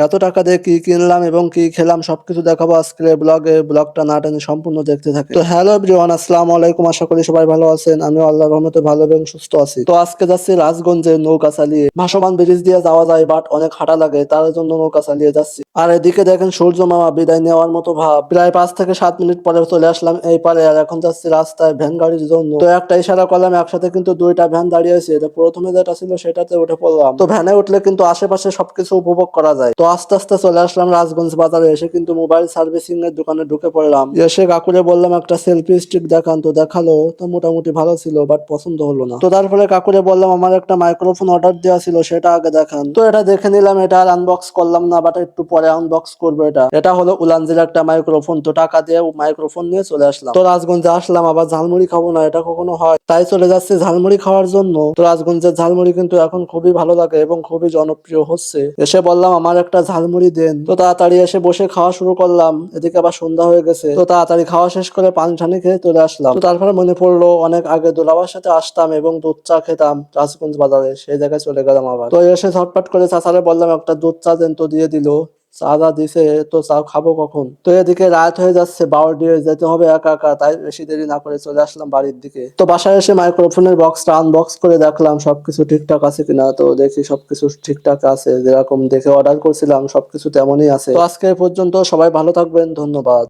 এত টাকা দিয়ে কি কিনলাম এবং কি খেলাম সবকিছু দেখাবো আজকের ব্লগে। ব্লগটা না টেনে সম্পূর্ণ দেখতে থাকে। তো হ্যালো এভরিওয়ান, আসসালামু আলাইকুম। আশা করি সবাই ভালো আছেন। আমিও আল্লাহর রহমতে ভালো এবং সুস্থ আছি। তো আজকে যাচ্ছি রাজগঞ্জে নৌকা চালিয়ে। ভাসমান ব্রিজ দিয়ে যাওয়া যায়, বাট অনেক হাঁটা লাগে, তার জন্য নৌকা চালিয়ে যাচ্ছি। আর এদিকে দেখেন সূর্য মামা বিদায় নেওয়ার মতো ভাব। প্রায় 5 থেকে 7 মিনিট পরে চলে আসলাম এই পারে, আর এখন যাচ্ছি রাস্তায় ভ্যান গাড়ির জন্য। তো একটা ইশারা করলাম, একসাথে কিন্তু দুইটা ভ্যান দাঁড়িয়ে আছে। তো প্রথমে যেটা ছিল সেটাতে উঠে পড়লাম। তো ভ্যানে উঠলে কিন্তু আশেপাশে সবকিছু উপভোগ করা যায়। তো আস্তে আস্তে চলে আসলাম রাজগঞ্জ বাজারে। এসে কিন্তু মোবাইল সার্ভিসিং এর দোকানে ঢুকে পড়লাম। এসে কাকুরে বললাম একটা সেলফি স্টিক দেখান। তো দেখালো, তো মোটামুটি ভালো ছিল, বাট পছন্দ হলো না। তো তারপরে কাকুরে বললাম আমার একটা মাইক্রোফোন অর্ডার দেওয়া ছিল, সেটা আগে দেখান। তো এটা দেখে নিলাম। এটা আর আনবক্স করলাম না, বাট একটু পরে আনবক্স করবো। এটা হলো উলানজির একটা মাইক্রোফোন। তো টাকা দিয়ে মাইক্রোফোন নিয়ে চলে আসলাম। তো রাজগঞ্জে আসলাম, আবার ঝালমুড়ি খাবো না, এটা কখনো হয়? তাই চলে যাচ্ছে ঝালমুড়ি খাওয়ার জন্য। তো রাজগঞ্জের ঝালমুড়ি কিন্তু এখন খুবই ভালো লাগে এবং খুবই জনপ্রিয় হচ্ছে। এসে বললাম আমার একটা ঝালমুড়ি দেন। তো তাড়াতাড়ি এসে বসে খাওয়া শুরু করলাম। এদিকে আবার সন্ধ্যা হয়ে গেছে। তো তাড়াতাড়ি খাওয়া শেষ করে পানি ঠানি খেয়ে চলে আসলাম। তো তারপরে মনে পড়লো অনেক আগে দুলাভাইয়ের সাথে আসতাম এবং দুধ চা খেতাম রাজগঞ্জ বাজারে। সেই জায়গায় চলে গেলাম আবার। তো এসে ঝটপট করে চাচারে বললাম একটা দুধ চা দেন। তো দিয়ে দিল। চা দা দিছে, তো চা খাবো কখন? তো এদিকে রাত হয়ে যাচ্ছে, 12 যেতে হবে একা একা। তাই বেশি দেরি না করে চলে আসলাম বাড়ির দিকে। তো বাসায় এসে মাইক্রোফোনের বক্সটা আনবক্স করে দেখলাম সবকিছু ঠিকঠাক আছে কিনা। তো দেখি সবকিছু ঠিকঠাক আছে, যেরকম দেখে অর্ডার করছিলাম সবকিছু তেমনই আছে। তো আজকে এ পর্যন্ত, সবাই ভালো থাকবেন, ধন্যবাদ।